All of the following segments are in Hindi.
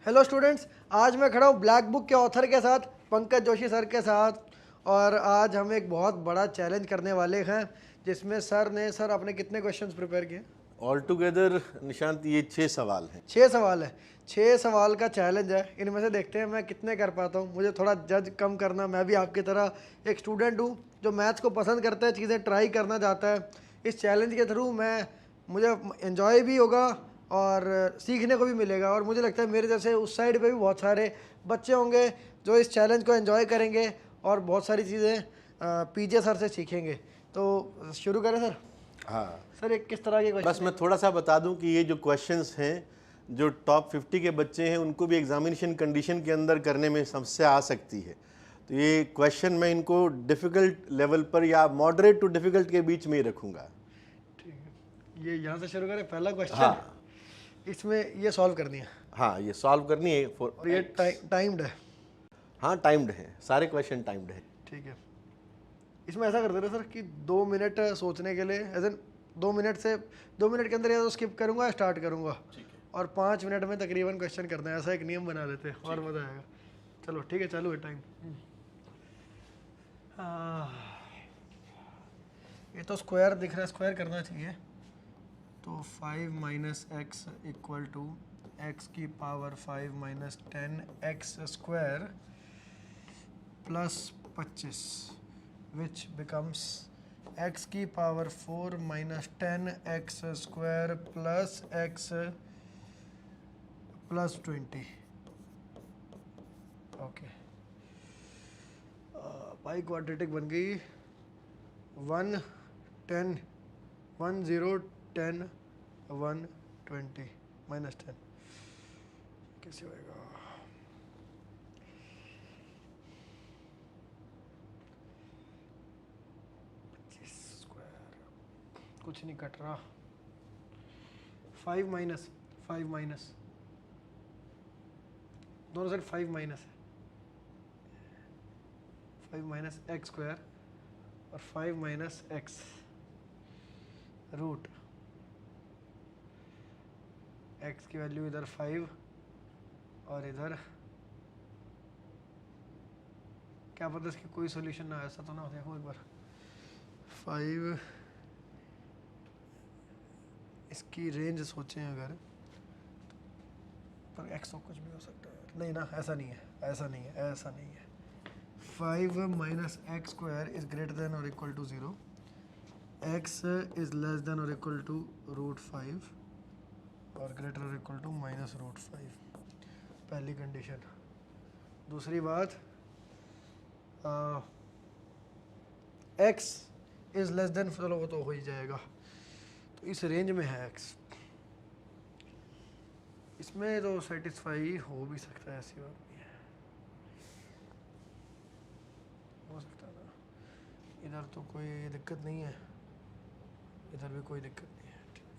हेलो स्टूडेंट्स, आज मैं खड़ा हूँ ब्लैक बुक के ऑथर के साथ, पंकज जोशी सर के साथ। और आज हम एक बहुत बड़ा चैलेंज करने वाले हैं जिसमें सर आपने कितने क्वेश्चंस प्रिपेयर किए? ऑल टुगेदर निशांत ये 6 सवाल हैं। 6 सवाल है। 6 सवाल का चैलेंज है। इनमें से देखते हैं मैं कितने कर पाता हूँ। मुझे थोड़ा जज कम करना, मैं भी आपकी तरह एक स्टूडेंट हूँ जो मैथ्स को पसंद करता है, चीज़ें ट्राई करना चाहता है। इस चैलेंज के थ्रू मुझे एंजॉय भी होगा और सीखने को भी मिलेगा। और मुझे लगता है मेरे जैसे उस साइड पे भी बहुत सारे बच्चे होंगे जो इस चैलेंज को एंजॉय करेंगे और बहुत सारी चीज़ें पीजे सर से सीखेंगे। तो शुरू करें सर? हाँ सर, एक किस तरह के बस क्वेश्चन? मैं थोड़ा सा बता दूं कि ये जो क्वेश्चंस हैं, जो टॉप 50 के बच्चे हैं उनको भी एग्जामिनेशन कंडीशन के अंदर करने में समस्या आ सकती है। तो ये क्वेश्चन मैं इनको डिफ़िकल्ट लेवल पर या मॉडरेट टू डिफ़िकल्ट के बीच में ही रखूँगा। ठीक है, ये यहाँ से शुरू करें। पहला क्वेश्चन हाँ इसमें ये सॉल्व करनी है हाँ, ये सॉल्व करनी है और ये टाइम्ड है। हाँ, टाइम्ड है, सारे क्वेश्चन टाइम्ड है। ठीक है, इसमें ऐसा कर दे रहे सर कि 2 मिनट सोचने के लिए, एज एन 2 मिनट के अंदर या तो स्किप करूंगा या स्टार्ट करूंगा, और 5 मिनट में तकरीबन क्वेश्चन करना है। ऐसा एक नियम बना देते हैं और मज़ा आएगा। चलो ठीक है, चालू है टाइम। ये तो स्क्वायर दिख रहा है, स्क्वायर करना चाहिए। तो 5 minus x equal to x की power 5 minus 10 x square plus 25, which becomes x की power 4 minus 10 x square plus x प्लस 20। ओके, पाई क्वाड्रेटिक बन गई 1 10 1 0 10 1 20 माइनस 10। कैसे होएगा? कुछ नहीं कट रहा। 5 माइनस दोनों साइड 5 माइनस है। 5 माइनस एक्स स्क्वायर और 5 माइनस एक्स रूट एक्स की वैल्यू इधर 5 और इधर क्या पता इसकी कोई सॉल्यूशन ना, ऐसा तो ना हो। देखो एक बार 5, इसकी रेंज सोचें अगर, पर एक्स तो कुछ भी हो सकता है। नहीं ना, ऐसा नहीं है। 5 minus x square is greater than और equal to 0, x is less than और इक्वल टू रूट 5 और ग्रेटर और इक्वल टू माइनस रूट 5। पहली कंडीशन। दूसरी बात, एक्स इज लेस देन, चलो वो तो हो ही जाएगा, तो इस रेंज में है एक्स। इसमें तो सेटिस्फाई हो भी सकता है, ऐसी बात नहीं है, हो सकता है ना। इधर तो कोई दिक्कत नहीं है, इधर भी कोई दिक्कत नहीं है। ठीक है,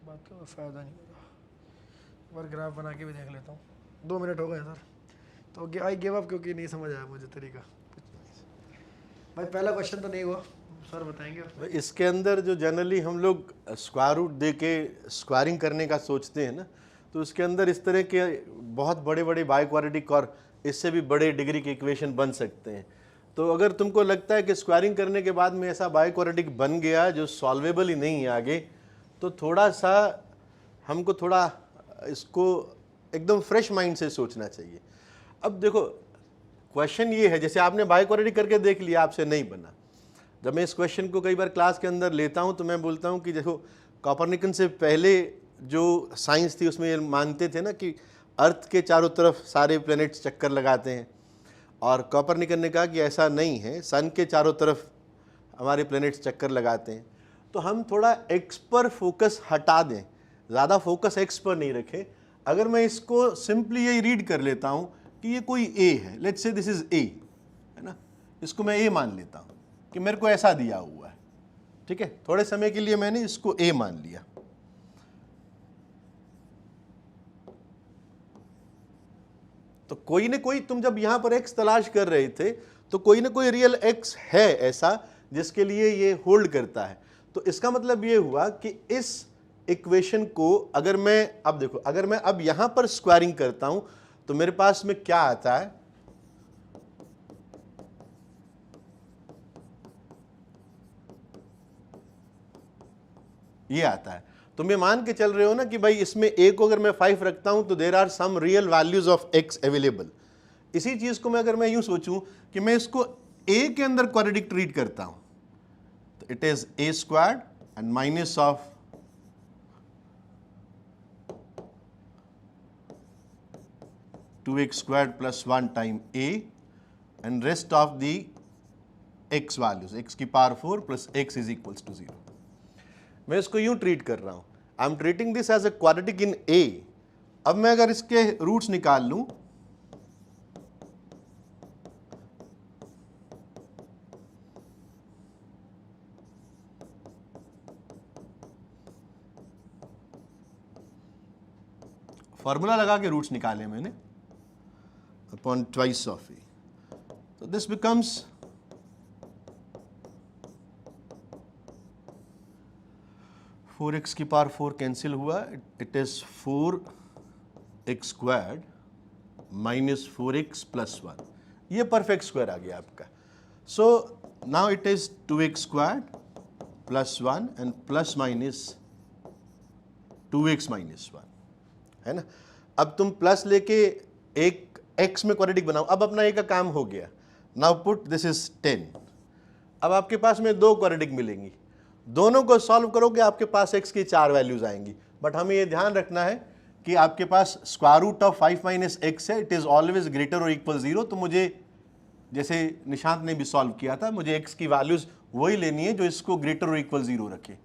बात का फ़ायदा नहीं हो रहा। एक बार ग्राफ बना के भी देख लेता हूँ। 2 मिनट हो गए सर, तो आई गिव अप, क्योंकि नहीं समझ आया मुझे तरीका। भाई पहला क्वेश्चन तो नहीं हुआ, सर बताएंगे? इसके अंदर जो जनरली हम लोग स्क्वायर रूट दे के स्क्वायरिंग करने का सोचते हैं ना, तो उसके अंदर इस तरह के बहुत बड़े बड़े बाइक्वाड्रेटिक और इससे भी बड़े डिग्री के इक्वेशन बन सकते हैं। तो अगर तुमको लगता है कि स्क्वायरिंग करने के बाद में ऐसा बाइक्वाड्रेटिक बन गया जो सॉल्वेबल ही नहीं है आगे, तो थोड़ा सा हमको थोड़ा इसको एकदम फ्रेश माइंड से सोचना चाहिए। अब देखो, क्वेश्चन ये है, जैसे आपने बाइक्वाड्रेटिक करके देख लिया, आपसे नहीं बना। जब मैं इस क्वेश्चन को कई बार क्लास के अंदर लेता हूं तो मैं बोलता हूं कि देखो, कोपरनिकस से पहले जो साइंस थी उसमें ये मानते थे ना कि अर्थ के चारों तरफ सारे प्लैनेट्स चक्कर लगाते हैं, और कोपरनिकस ने कहा कि ऐसा नहीं है, सन के चारों तरफ हमारे प्लैनेट्स चक्कर लगाते हैं। तो हम थोड़ा एक्स पर फोकस हटा दें, ज़्यादा फोकस एक्स पर नहीं रखें। अगर मैं इसको सिंपली यही रीड कर लेता हूँ कि ये कोई ए है, let's say this is a, है ना, इसको मैं ए मान लेता हूँ कि मेरे को ऐसा दिया हुआ है। ठीक है, थोड़े समय के लिए मैंने इसको ए मान लिया। तो कोई ना कोई, तुम जब यहां पर एक्स तलाश कर रहे थे तो कोई ना कोई रियल एक्स है ऐसा जिसके लिए ये होल्ड करता है। तो इसका मतलब ये हुआ कि इस इक्वेशन को अगर मैं अब देखो, अगर मैं अब यहां पर स्क्वायरिंग करता हूं तो मेरे पास में क्या आता है, ये आता है। तो मैं मान के चल रहे हो ना कि भाई इसमें a को अगर मैं 5 रखता हूं तो there are some real values of x available. इसी चीज को मैं अगर मैं यूं सोचूं कि मैं इसको a के अंदर क्वाड्रेटिक ट्रीट करता हूं तो it is a squared and minus of two x squared plus 1 time a and rest of the x values, x की power 4 plus x is equals to 0। मैं इसको यूं ट्रीट कर रहा हूं, I am treating this as a quadratic in a। अब मैं अगर इसके रूट्स निकाल लूं फॉर्मूला लगा के रूट्स निकाले मैंने अपॉन ट्वाइस ऑफ ए, तो दिस बिकम्स 4x की पावर 4 कैंसिल हुआ, it is 4x squared minus 4x plus 1, ये परफेक्ट स्क्वायर आ गया आपका। So now it is 2x squared plus 1 and plus minus 2x minus 1, है ना। अब तुम प्लस लेके एक x में क्वाड्रेटिक बनाओ, अब अपना a का काम हो गया। Now put this is 10। अब आपके पास में दो क्वाड्रेटिक मिलेंगी, दोनों को सॉल्व करोगे आपके पास x की 4 वैल्यूज आएंगी। बट हमें ये ध्यान रखना है कि आपके पास square root of 5 minus x है, इट इज ऑलवेज ग्रेटर और इक्वल 0। तो मुझे, जैसे निशांत ने भी सॉल्व किया था, मुझे x की वैल्यूज वही लेनी है जो इसको ग्रेटर और इक्वल 0 रखे।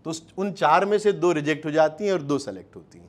तो उन 4 में से 2 रिजेक्ट हो जाती हैं और 2 सेलेक्ट होती हैं।